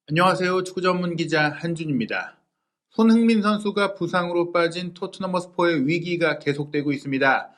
안녕하세요. 축구 전문 기자 한준입니다. 손흥민 선수가 부상으로 빠진 토트넘 허스퍼의 위기가 계속되고 있습니다.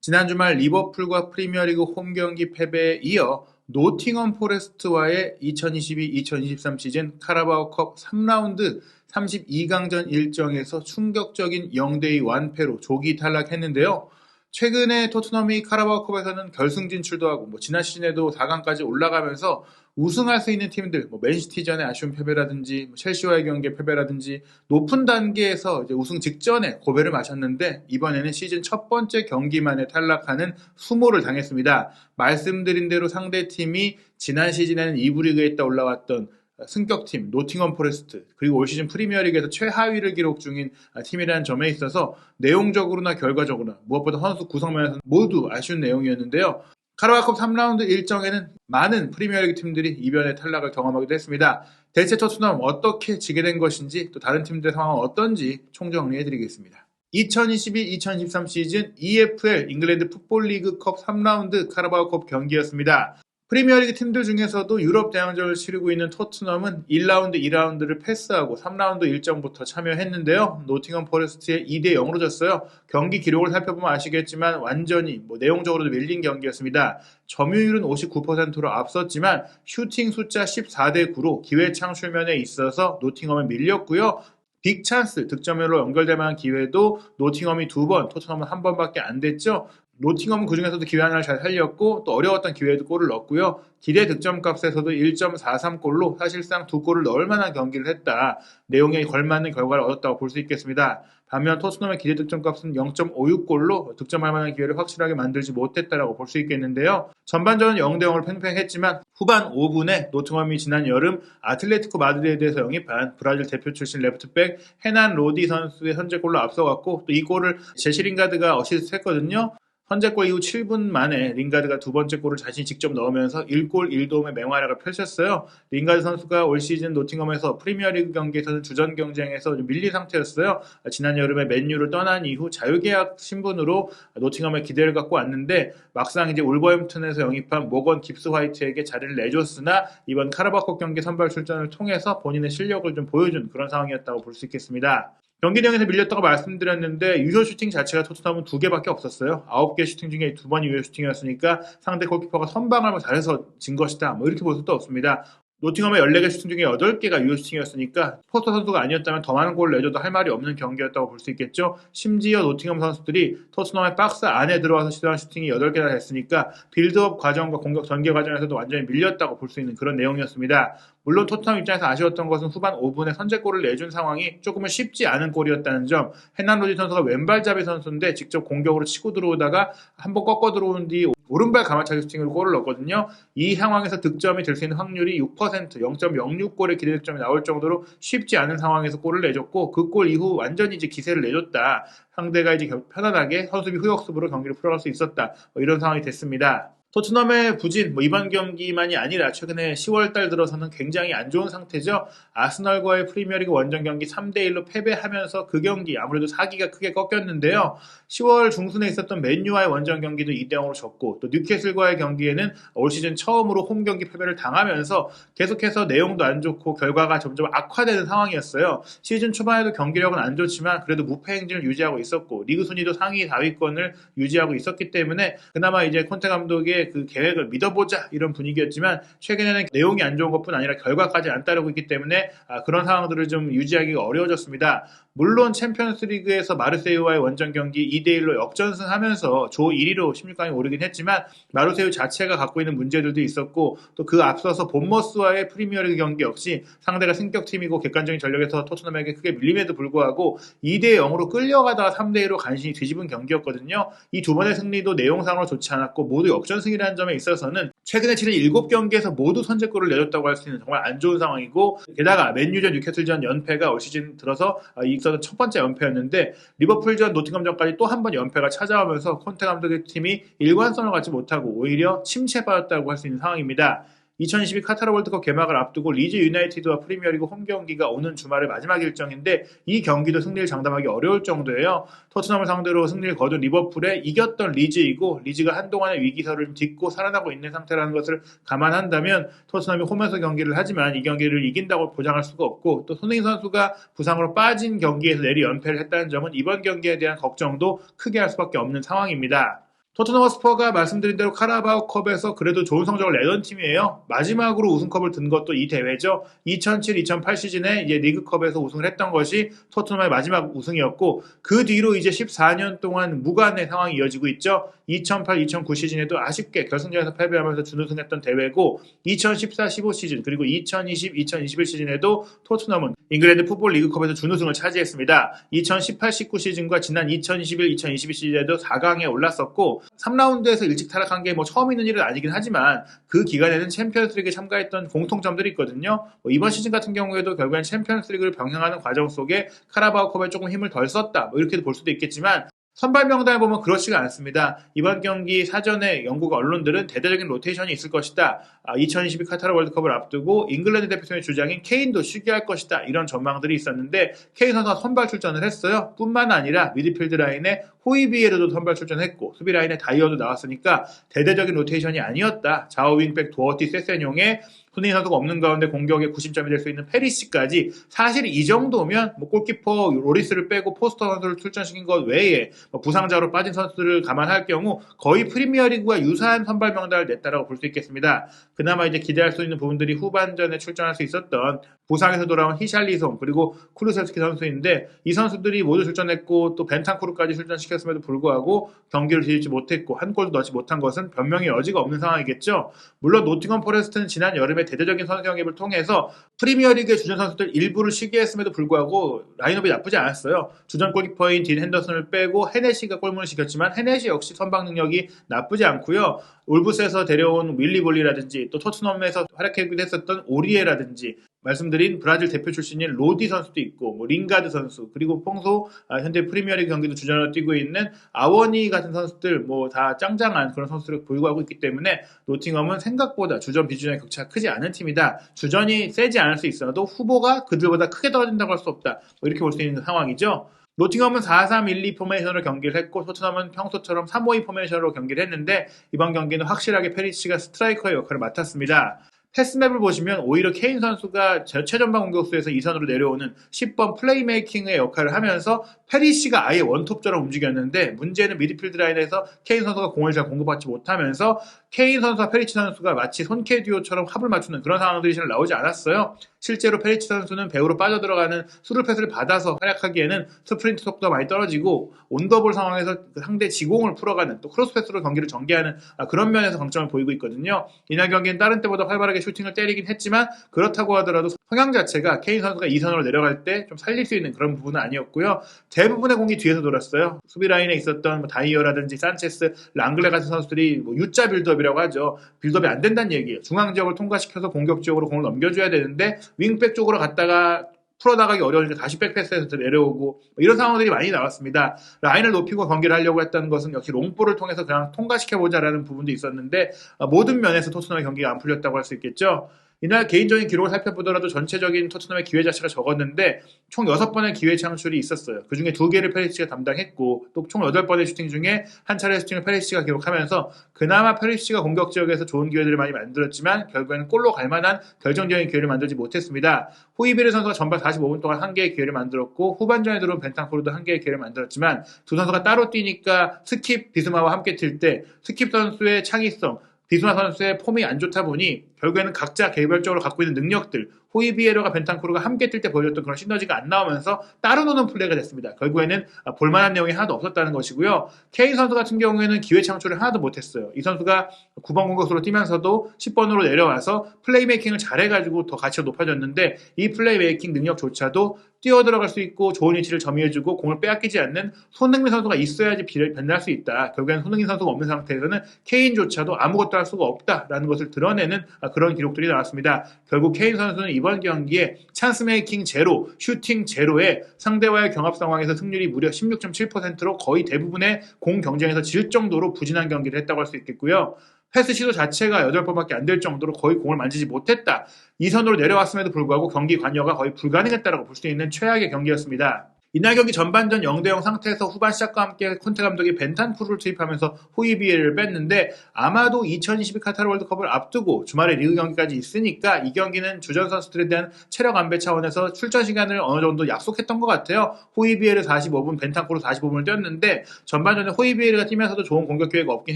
지난 주말 리버풀과 프리미어리그 홈 경기 패배에 이어 노팅엄 포레스트와의 2022-2023 시즌 카라바오컵 3라운드 32강전 일정에서 충격적인 0대2 완패로 조기 탈락했는데요. 최근에 토트넘이 카라바오컵에서는 결승 진출도 하고 지난 시즌에도 4강까지 올라가면서 우승할 수 있는 팀들, 맨시티전의 아쉬운 패배라든지 첼시와의 경기의 패배라든지 높은 단계에서 이제 우승 직전에 고배를 마셨는데 이번에는 시즌 첫 번째 경기만에 탈락하는 수모를 당했습니다. 말씀드린 대로 상대팀이 지난 시즌에는 2부 리그에 있다 올라왔던 승격팀 노팅엄 포레스트, 그리고 올 시즌 프리미어리그에서 최하위를 기록 중인 팀이라는 점에 있어서 내용적으로나 결과적으로나 무엇보다 선수 구성 면에서는 모두 아쉬운 내용이었는데요. 카라바오컵 3라운드 일정에는 많은 프리미어리그 팀들이 이변의 탈락을 경험하기도 했습니다. 대체 토트넘 어떻게 지게 된 것인지, 또 다른 팀들의 상황은 어떤지 총정리해드리겠습니다. 2022-2023 시즌 EFL 잉글랜드 풋볼 리그컵 3라운드 카라바오컵 경기였습니다. 프리미어리그 팀들 중에서도 유럽 대항전을 치르고 있는 토트넘은 1라운드, 2라운드를 패스하고 3라운드 일정부터 참여했는데요. 노팅엄 포레스트에 2대0으로 졌어요. 경기 기록을 살펴보면 아시겠지만 완전히 내용적으로도 밀린 경기였습니다. 점유율은 59%로 앞섰지만 슈팅 숫자 14대9로 기회 창출면에 있어서 노팅엄은 밀렸고요. 빅찬스, 득점으로 연결될 만한 기회도 노팅엄이 2번, 토트넘은 1번밖에 안 됐죠. 노팅엄은 그중에서도 기회 하나를 잘 살렸고 또 어려웠던 기회에도 골을 넣었고요. 기대 득점값에서도 1.43골로 사실상 2골을 넣을 만한 경기를 했다. 내용에 걸맞는 결과를 얻었다고 볼 수 있겠습니다. 반면 토트넘의 기대 득점값은 0.56골로 득점할 만한 기회를 확실하게 만들지 못했다라고 볼 수 있겠는데요. 전반전은 0대0으로 팽팽했지만 후반 5분에 노팅엄이 지난 여름 아틀레티코 마드리드에서 영입한 브라질 대표 출신 레프트백 헤난 로디 선수의 선제골로 앞서갔고 또 이 골을 제시 링가드가 어시스트했거든요. 선제골 이후 7분 만에 링가드가 두 번째 골을 자신이 직접 넣으면서 1골 1도움의 맹활약을 펼쳤어요. 링가드 선수가 올 시즌 노팅엄에서 프리미어리그 경기에서는 주전 경쟁에서 밀린 상태였어요. 지난 여름에 맨유를 떠난 이후 자유계약 신분으로 노팅엄에 기대를 갖고 왔는데 막상 이제 울버햄튼에서 영입한 모건 깁스 화이트에게 자리를 내줬으나 이번 카라바오컵 경기 선발 출전을 통해서 본인의 실력을 좀 보여준 그런 상황이었다고 볼 수 있겠습니다. 경기 내용에서 밀렸다고 말씀드렸는데 유효 슈팅 자체가 토트넘은 2개밖에 없었어요. 9개 슈팅 중에 2번이 유효 슈팅이었으니까 상대 골키퍼가 선방을 잘해서 진 것이다. 이렇게 볼 수도 없습니다. 노팅엄의 14개 슈팅 중에 8개가 유효 슈팅이었으니까 포스터 선수가 아니었다면 더 많은 골을 내줘도 할 말이 없는 경기였다고 볼 수 있겠죠. 심지어 노팅엄 선수들이 토트넘의 박스 안에 들어와서 시도한 슈팅이 8개나 됐으니까 빌드업 과정과 공격 전개 과정에서도 완전히 밀렸다고 볼 수 있는 그런 내용이었습니다. 물론 토트넘 입장에서 아쉬웠던 것은 후반 5분에 선제골을 내준 상황이 조금은 쉽지 않은 골이었다는 점. 헤난 로디 선수가 왼발잡이 선수인데 직접 공격으로 치고 들어오다가 한번 꺾어 들어온 뒤 오른발 가마차기 슈팅으로 골을 넣었거든요. 이 상황에서 득점이 될 수 있는 확률이 6%, 0.06골의 기대 득점이 나올 정도로 쉽지 않은 상황에서 골을 내줬고 그 골 이후 완전히 이제 기세를 내줬다. 상대가 이제 편안하게 선수비 후역습으로 경기를 풀어갈 수 있었다. 이런 상황이 됐습니다. 토트넘의 부진, 이번 경기만이 아니라 최근에 10월달 들어서는 굉장히 안 좋은 상태죠. 아스널과의 프리미어리그 원정 경기 3대1로 패배하면서 그 경기 아무래도 사기가 크게 꺾였는데요. 10월 중순에 있었던 맨유와의 원정 경기도 2대0으로 졌고 또 뉴캐슬과의 경기에는 올 시즌 처음으로 홈 경기 패배를 당하면서 계속해서 내용도 안 좋고 결과가 점점 악화되는 상황이었어요. 시즌 초반에도 경기력은 안 좋지만 그래도 무패 행진을 유지하고 있었고 리그 순위도 상위 4위권을 유지하고 있었기 때문에 그나마 이제 콘테 감독의 그 계획을 믿어보자 이런 분위기였지만 최근에는 내용이 안 좋은 것뿐 아니라 결과까지 안 따르고 있기 때문에 그런 상황들을 좀 유지하기가 어려워졌습니다. 물론 챔피언스리그에서 마르세유와의 원정 경기 2대1로 역전승하면서 조 1위로 16강에 오르긴 했지만 마르세유 자체가 갖고 있는 문제들도 있었고 또 그 앞서서 본머스와의 프리미어리그 경기 역시 상대가 승격팀이고 객관적인 전력에서 토트넘에게 크게 밀림에도 불구하고 2대0으로 끌려가다가 3대1로 간신히 뒤집은 경기였거든요. 이 두 번의 승리도 내용상으로 좋지 않았고 모두 역전승이라는 점에 있어서는 최근에 치른 7경기에서 모두 선제골을 내줬다고 할 수 있는 정말 안 좋은 상황이고 게다가 맨유전, 뉴캐슬전 연패가 올 시즌 들어서 있었던 첫 번째 연패였는데 리버풀전, 노팅엄전까지 또 한 번 연패가 찾아오면서 콘테 감독의 팀이 일관성을 갖지 못하고 오히려 침체받았다고 할 수 있는 상황입니다. 2022 카타르 월드컵 개막을 앞두고 리즈 유나이티드와 프리미어리그 홈 경기가 오는 주말의 마지막 일정인데 이 경기도 승리를 장담하기 어려울 정도예요. 토트넘을 상대로 승리를 거둔 리버풀에 이겼던 리즈이고 리즈가 한동안의 위기설을 딛고 살아나고 있는 상태라는 것을 감안한다면 토트넘이 홈에서 경기를 하지만 이 경기를 이긴다고 보장할 수가 없고 또 손흥민 선수가 부상으로 빠진 경기에서 내리 연패를 했다는 점은 이번 경기에 대한 걱정도 크게 할 수밖에 없는 상황입니다. 토트넘 허스퍼가 말씀드린 대로 카라바오컵에서 그래도 좋은 성적을 내던 팀이에요. 마지막으로 우승컵을 든 것도 이 대회죠. 2007-2008 시즌에 이제 리그컵에서 우승을 했던 것이 토트넘의 마지막 우승이었고 그 뒤로 이제 14년 동안 무관의 상황이 이어지고 있죠. 2008-2009 시즌에도 아쉽게 결승전에서 패배하면서 준우승했던 대회고 2014-15 시즌 그리고 2020-2021 시즌에도 토트넘은 잉글랜드 풋볼 리그컵에서 준우승을 차지했습니다. 2018-19 시즌과 지난 2021-2022 시즌에도 4강에 올랐었고 3라운드에서 일찍 타락한 게 뭐 처음 있는 일은 아니긴 하지만 그 기간에는 챔피언스리그에 참가했던 공통점들이 있거든요. 이번 시즌 같은 경우에도 결국엔 챔피언스리그를 병행하는 과정 속에 카라바오컵에 조금 힘을 덜 썼다 이렇게도 볼 수도 있겠지만 선발 명단을 보면 그렇지가 않습니다. 이번 경기 사전에 영국 언론들은 대대적인 로테이션이 있을 것이다. 2022 카타르 월드컵을 앞두고 잉글랜드 대표팀의 주장인 케인도 쉬게할 것이다. 이런 전망들이 있었는데 케인 선수가 선발 출전을 했어요. 뿐만 아니라 미드필드 라인에 호이비에르도 선발 출전했고 수비 라인에 다이어도 나왔으니까 대대적인 로테이션이 아니었다. 좌우 윙백 도어티 세세뇽의 손흥민 선수가 없는 가운데 공격의 구심점이 될 수 있는 페리시까지 사실 이 정도면 뭐 골키퍼 로리스를 빼고 포스터 선수를 출전시킨 것 외에 뭐 부상자로 빠진 선수들을 감안할 경우 거의 프리미어리그와 유사한 선발 명단을 냈다라고 볼 수 있겠습니다. 그나마 이제 기대할 수 있는 부분들이 후반전에 출전할 수 있었던 부상에서 돌아온 히샬리송 그리고 쿠루셀스키 선수인데 이 선수들이 모두 출전했고 또 벤탄쿠르까지 출전시켰음에도 불구하고 경기를 뒤집지 못했고 한 골도 넣지 못한 것은 변명의 여지가 없는 상황이겠죠. 물론 노팅엄 포레스트는 지난 여름에 대대적인 선수 영입을 통해서 프리미어리그의 주전 선수들 일부를 쉬게 했음에도 불구하고 라인업이 나쁘지 않았어요. 주전 골키퍼인 딘 핸더슨을 빼고 헤네시가 골문을 시켰지만 헤네시 역시 선방 능력이 나쁘지 않고요. 울브스에서 데려온 윌리 볼리라든지 또 토트넘에서 활약하기도 했었던 오리에라든지 말씀드린 브라질 대표 출신인 로디 선수도 있고 뭐 링가드 선수 그리고 평소 현재 프리미어리그 경기도 주전으로 뛰고 있는 아워니 같은 선수들 뭐 다 짱짱한 그런 선수를 보유고 하고 있기 때문에 노팅엄은 생각보다 주전 비주전의 격차가 크지 않은 팀이다. 주전이 세지 않을 수 있어도 후보가 그들보다 크게 떨어진다고 할 수 없다. 뭐 이렇게 볼 수 있는 상황이죠. 노팅엄은 4-3-1-2 포메이션으로 경기를 했고 토트넘은 평소처럼 3-5-2 포메이션으로 경기를 했는데 이번 경기는 확실하게 페리시치가 스트라이커의 역할을 맡았습니다. 패스맵을 보시면 오히려 케인 선수가 최전방 공격수에서 2선으로 내려오는 10번 플레이메이킹의 역할을 하면서 페리시가 아예 원톱처럼 움직였는데 문제는 미드필드 라인에서 케인 선수가 공을 잘 공급받지 못하면서 케인 선수와 페리시 선수가 마치 손케 듀오처럼 합을 맞추는 그런 상황들이 잘 나오지 않았어요. 실제로 페리시 선수는 배우로 빠져들어가는 스루 패스를 받아서 활약하기에는 스프린트 속도가 많이 떨어지고 온더볼 상황에서 상대 지공을 풀어가는 또 크로스 패스로 경기를 전개하는 그런 면에서 강점을 보이고 있거든요. 이날 경기는 다른 때보다 활발하게 슈팅을 때리긴 했지만 그렇다고 하더라도 성향 자체가 케인 선수가 2선으로 내려갈 때 좀 살릴 수 있는 그런 부분은 아니었고요. 대부분의 공이 뒤에서 돌았어요. 수비 라인에 있었던 뭐 다이어라든지 산체스, 랑글레 같은 선수들이 뭐 U자 빌드업이라고 하죠. 빌드업이 안 된다는 얘기예요. 중앙 지역을 통과시켜서 공격 지역으로 공을 넘겨줘야 되는데 윙백 쪽으로 갔다가 풀어나가기 어려우니까 다시 백패스에서 내려오고 이런 상황들이 많이 나왔습니다. 라인을 높이고 경기를 하려고 했다는 것은 역시 롱볼을 통해서 그냥 통과시켜보자라는 부분도 있었는데 모든 면에서 토트넘의 경기가 안 풀렸다고 할 수 있겠죠. 이날 개인적인 기록을 살펴보더라도 전체적인 토트넘의 기회 자체가 적었는데 총 6번의 기회 창출이 있었어요. 그중에 2개를 페리시치가 담당했고 또 총 8번의 슈팅 중에 한 차례 슈팅을 페리시치가 기록하면서 그나마 페리시치가 공격 지역에서 좋은 기회들을 많이 만들었지만 결국에는 골로 갈 만한 결정적인 기회를 만들지 못했습니다. 호이비르 선수가 전반 45분 동안 1개의 기회를 만들었고 후반전에 들어온 벤탄쿠르도 1개의 기회를 만들었지만 두 선수가 따로 뛰니까 스킵 비스마와 함께 뛸 때 스킵 선수의 창의성 비스마 선수의 폼이 안 좋다 보니 결국에는 각자 개별적으로 갖고 있는 능력들 호이비에로가 벤탄쿠르가 함께 뛸 때 보여줬던 그런 시너지가 안 나오면서 따로 노는 플레이가 됐습니다. 결국에는 볼만한 내용이 하나도 없었다는 것이고요. 케인 선수 같은 경우에는 기회 창출을 하나도 못했어요. 이 선수가 9번 공격수로 뛰면서도 10번으로 내려와서 플레이메이킹을 잘해가지고 더 가치가 높아졌는데 이 플레이메이킹 능력조차도 뛰어들어갈 수 있고 좋은 위치를 점유해주고 공을 빼앗기지 않는 손흥민 선수가 있어야지 변할 수 있다. 결국에는 손흥민 선수가 없는 상태에서는 케인조차도 아무것도 할 수가 없다라는 것을 드러내는 그런 기록들이 나왔습니다. 결국 케인 선수는 이번 경기에 찬스 메이킹 제로, 슈팅 제로에 상대와의 경합 상황에서 승률이 무려 16.7%로 거의 대부분의 공 경쟁에서 질 정도로 부진한 경기를 했다고 할 수 있겠고요. 패스 시도 자체가 8번밖에 안 될 정도로 거의 공을 만지지 못했다. 이 선으로 내려왔음에도 불구하고 경기 관여가 거의 불가능했다고 볼 수 있는 최악의 경기였습니다. 이날 경기 전반전 0대0 상태에서 후반 시작과 함께 콘테 감독이 벤탄쿠르를 투입하면서 호이비에를 뺐는데 아마도 2022 카타르 월드컵을 앞두고 주말에 리그 경기까지 있으니까 이 경기는 주전 선수들에 대한 체력 안배 차원에서 출전 시간을 어느 정도 약속했던 것 같아요. 호이비에를 45분, 벤탄쿠르 45분을 뛰었는데 전반전에 호이비에르가 뛰면서도 좋은 공격 기회가 없긴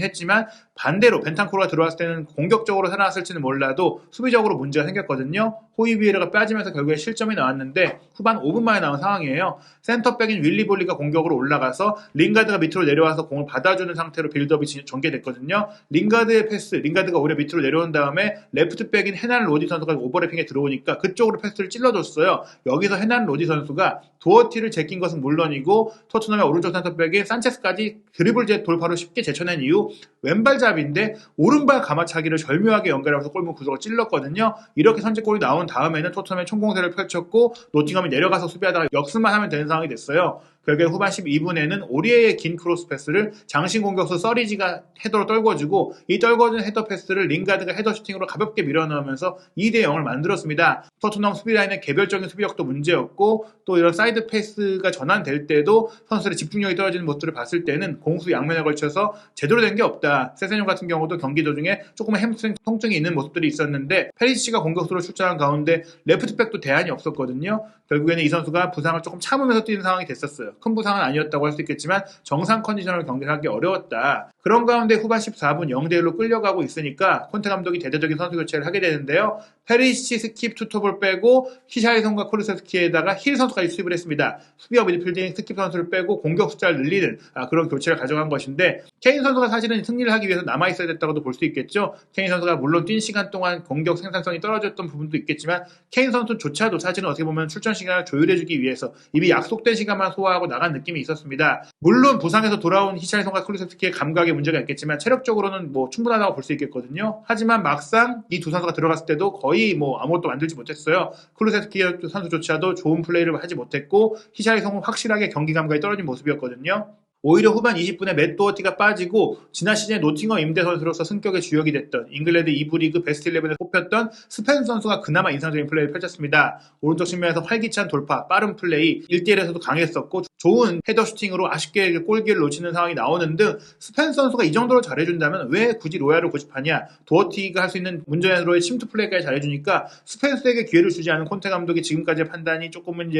했지만 반대로 벤탄쿠르가 들어왔을 때는 공격적으로 살아났을지는 몰라도 수비적으로 문제가 생겼거든요. 호이비에르가 빠지면서 결국에 실점이 나왔는데 후반 5분 만에 나온 상황이에요. 센터백인 윌리 볼리가 공격으로 올라가서 링가드가 밑으로 내려와서 공을 받아주는 상태로 빌드업이 전개됐거든요. 링가드의 패스, 링가드가 오히려 밑으로 내려온 다음에 레프트백인 헤난 로디 선수가 오버래핑에 들어오니까 그쪽으로 패스를 찔러줬어요. 여기서 헤난 로디 선수가 도어티를 제낀 것은 물론이고 토트넘의 오른쪽 센터백인 산체스까지 드리블 돌파로 쉽게 제쳐낸 이후 왼발잡이인데 오른발 가마차기를 절묘하게 연결하면서 골문 구석을 찔렀거든요. 이렇게 선제골이 나온 다음에는 토트넘의 총공세를 펼쳤고 노팅엄이 내려가서 수비하다가 역습만 하면 되는 상황이 됐어요. 결국에 후반 12분에는 오리에의 긴 크로스 패스를 장신 공격수 서리지가 헤더로 떨궈주고 이 떨궈준 헤더 패스를 링가드가 헤더 슈팅으로 가볍게 밀어넣으면서 2대0을 만들었습니다. 토트넘 수비라인의 개별적인 수비력도 문제였고 또 이런 사이드 패스가 전환될 때도 선수들의 집중력이 떨어지는 모습을 봤을 때는 공수 양면에 걸쳐서 제대로 된 게 없다. 세세뇽 같은 경우도 경기 도중에 조금의 햄스트링 통증이 있는 모습들이 있었는데 페리시치가 공격수로 출전한 가운데 레프트백도 대안이 없었거든요. 결국에는 이 선수가 부상을 조금 참으면서 뛰는 상황이 됐었어요. 큰 부상은 아니었다고 할 수 있겠지만 정상 컨디션으로 경기를 하기 어려웠다. 그런 가운데 후반 14분 0대1로 끌려가고 있으니까 콘테 감독이 대대적인 선수 교체를 하게 되는데요. 페리시치, 스킵, 투톱을 빼고 히샤이손과 쿠르세스키에다가 힐 선수까지 수입을 했습니다. 수비와 미드필딩 스킵 선수를 빼고 공격 숫자를 늘리는 그런 교체를 가져간 것인데 케인 선수가 사실은 승리를 하기 위해서 남아있어야 됐다고도 볼 수 있겠죠. 케인 선수가 물론 뛴 시간 동안 공격 생산성이 떨어졌던 부분도 있겠지만 케인 선수조차도 사실은 어떻게 보면 출전 시간을 조율해주기 위해서 이미 약속된 시간만 소화하고 나간 느낌이 있었습니다. 물론 부상에서 돌아온 히샤이손과 쿠르세스키의 감각에 문제가 있겠지만 체력적으로는 충분하다고 볼 수 있겠거든요. 하지만 막상 이 두 선수가 들어갔을 때도 거의 아무것도 만들지 못했어요. 쿠르세스키 선수조차도 좋은 플레이를 하지 못했고 히샤이손은 확실하게 경기 감각이 떨어진 모습이었거든요. 오히려 후반 20분에 맷 도어티가 빠지고 지난 시즌에 노팅엄 임대 선수로서 승격의 주역이 됐던 잉글랜드 2부 리그 베스트 11에 뽑혔던 스펜스 선수가 그나마 인상적인 플레이를 펼쳤습니다. 오른쪽 측면에서 활기찬 돌파, 빠른 플레이, 1대1에서도 강했었고 좋은 헤더 슈팅으로 아쉽게 골기를 놓치는 상황이 나오는 등 스펜스 선수가 이 정도로 잘해준다면 왜 굳이 로얄을 고집하냐. 도어티가 할 수 있는 문전으로의 침투 플레이까지 잘해주니까 스펜스에게 기회를 주지 않은 콘테 감독이 지금까지의 판단이 조금은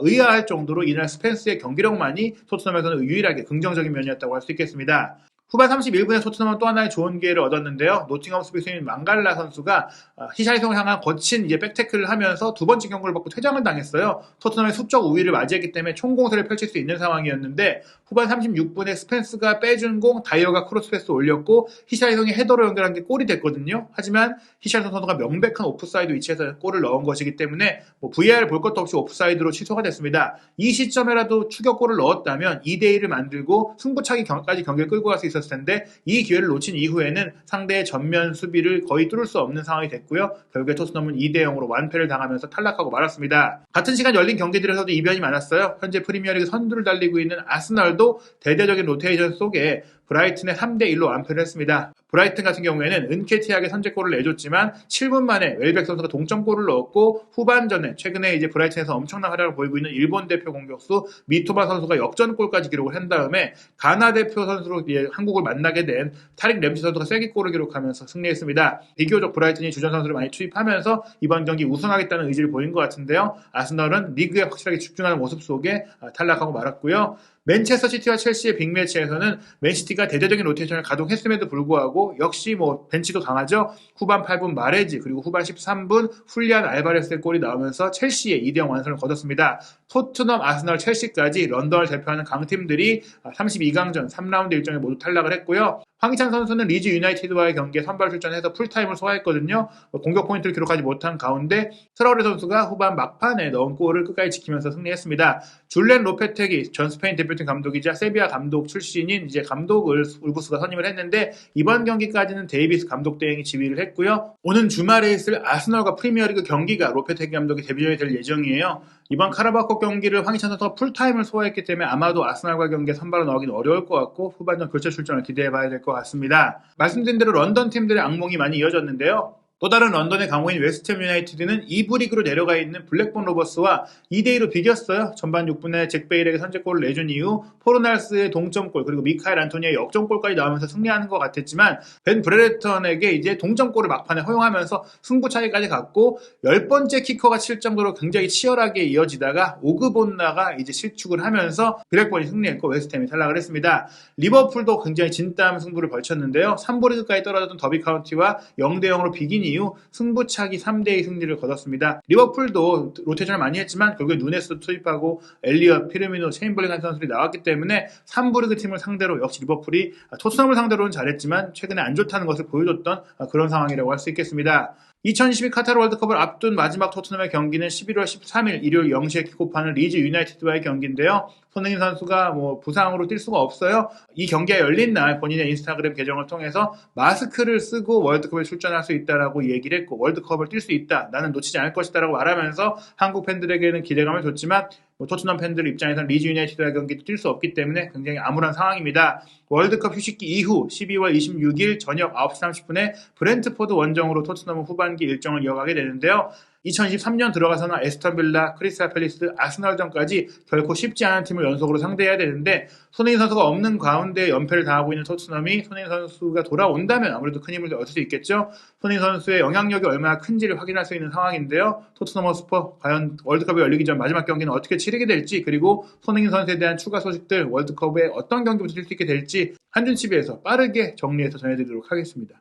의아할 정도로 이날 스펜스의 경기력만이 토트넘에서는 유일하게 긍정적인 면이었다고 할 수 있겠습니다. 후반 31분에 토트넘은 또 하나의 좋은 기회를 얻었는데요. 노팅엄 수비수인 망갈라 선수가 히샤이송을 향한 거친 백태클을 하면서 두 번째 경고를 받고 퇴장을 당했어요. 토트넘의 수적 우위를 맞이했기 때문에 총공세를 펼칠 수 있는 상황이었는데 후반 36분에 스펜스가 빼준 공 다이어가 크로스 패스 올렸고 히샤이송이 헤더로 연결한 게 골이 됐거든요. 하지만 히샤이송 선수가 명백한 오프사이드 위치에서 골을 넣은 것이기 때문에 VAR 볼 것도 없이 오프사이드로 취소가 됐습니다. 이 시점에라도 추격골을 넣었다면 2대1을 만들고 승부차기까지 경기를 끌고 갈 수 있었을 텐데 이 기회를 놓친 이후에는 상대의 전면 수비를 거의 뚫을 수 없는 상황이 됐고요. 결국에 토트넘은 2대0으로 완패를 당하면서 탈락하고 말았습니다. 같은 시간 열린 경기들에서도 이변이 많았어요. 현재 프리미어리그 선두를 달리고 있는 아스널도 대대적인 로테이션 속에 브라이튼의 3대1로 완패를 했습니다. 브라이튼 같은 경우에는 은케티하게 선제골을 내줬지만 7분 만에 웰백 선수가 동점골을 넣었고 후반전에 최근에 브라이튼에서 엄청난 활약을 보이고 있는 일본 대표 공격수 미토바 선수가 역전골까지 기록을 한 다음에 가나 대표 선수로 한국을 만나게 된 타릭 램지 선수가 쐐기골을 기록하면서 승리했습니다. 비교적 브라이튼이 주전 선수를 많이 투입하면서 이번 경기 우승하겠다는 의지를 보인 것 같은데요. 아스널은 리그에 확실하게 집중하는 모습 속에 탈락하고 말았고요. 맨체스터 시티와 첼시의 빅매치에서는 맨시티가 대대적인 로테이션을 가동했음에도 불구하고 역시 벤치도 강하죠. 후반 8분 마레지 그리고 후반 13분 훌리안 알바레스의 골이 나오면서 첼시의 2대0 완승을 거뒀습니다. 토트넘, 아스널, 첼시까지 런던을 대표하는 강팀들이 32강전 3라운드 일정에 모두 탈락을 했고요. 황희찬 선수는 리즈 유나이티드와의 경기에 선발 출전해서 풀타임을 소화했거든요. 공격 포인트를 기록하지 못한 가운데 트라우레 선수가 후반 막판에 넣은 골을 끝까지 지키면서 승리했습니다. 줄렌 로페테기 전 스페인 대표팀 감독이자 세비야 감독 출신인 감독을 울브스가 선임을 했는데 이번 경기까지는 데이비스 감독 대행이 지휘를 했고요. 오는 주말에 있을 아스널과 프리미어리그 경기가 로페테기 감독이 데뷔전이 될 예정이에요. 이번 카라바오컵 경기를 황희찬 선수가 풀타임을 소화했기 때문에 아마도 아스널과 경기에 선발로 나오긴 어려울 것 같고 후반전 교체 출전을 기대해봐야 될 것 같습니다. 말씀드린 대로 런던 팀들의 악몽이 많이 이어졌는데요. 또 다른 런던의 강호인 웨스트햄 유나이티드는 2부 리그로 내려가 있는 블랙본 로버스와 2대2로 비겼어요. 전반 6분에 잭 베일에게 선제골을 내준 이후 포르날스의 동점골 그리고 미카엘 안토니의 역전골까지 나오면서 승리하는 것 같았지만 벤 브레레턴에게 이제 동점골을 막판에 허용하면서 승부차기까지 갔고 10번째 키커가 칠 정도로 굉장히 치열하게 이어지다가 오그본나가 이제 실축을 하면서 블랙본이 승리했고 웨스트햄이 탈락을 했습니다. 리버풀도 굉장히 진땀 승부를 벌쳤는데요. 3부 리그까지 떨어졌던 더비 카운티와 0대0으로 비긴 이후 승부차기 3대2 승리를 거뒀습니다. 리버풀도 로테이션을 많이 했지만 결국에 누네스도 투입하고 엘리엇, 피르미노, 체인벌링 같은 선수들이 나왔기 때문에 3부 리그 팀을 상대로 역시 리버풀이 토트넘을 상대로는 잘했지만 최근에 안 좋다는 것을 보여줬던 그런 상황이라고 할 수 있겠습니다. 2022 카타르 월드컵을 앞둔 마지막 토트넘의 경기는 11월 13일 일요일 0시에 킥오프하는 리즈 유나이티드와의 경기인데요. 손흥민 선수가 부상으로 뛸 수가 없어요. 이 경기가 열린 날 본인의 인스타그램 계정을 통해서 마스크를 쓰고 월드컵에 출전할 수 있다라고 얘기를 했고 월드컵을 뛸 수 있다. 나는 놓치지 않을 것이다라고 말하면서 한국 팬들에게는 기대감을 줬지만 토트넘 팬들 입장에서는 리즈 유나이티드와의 경기도 뛸 수 없기 때문에 굉장히 암울한 상황입니다. 월드컵 휴식기 이후 12월 26일 저녁 9시 30분에 브렌트포드 원정으로 토트넘은 후반기 일정을 이어가게 되는데요. 2023년 들어가서는 에스턴 빌라, 크리스탈 팰리스, 아스널전까지 결코 쉽지 않은 팀을 연속으로 상대해야 되는데 손흥민 선수가 없는 가운데 연패를 당하고 있는 토트넘이 손흥민 선수가 돌아온다면 아무래도 큰 힘을 얻을 수 있겠죠. 손흥민 선수의 영향력이 얼마나 큰지를 확인할 수 있는 상황인데요. 토트넘 허스퍼 과연 월드컵이 열리기 전 마지막 경기는 어떻게 치르게 될지 그리고 손흥민 선수에 대한 추가 소식들 월드컵에 어떤 경기부터 뛸 수 있게 될지 한준TV에서 빠르게 정리해서 전해드리도록 하겠습니다.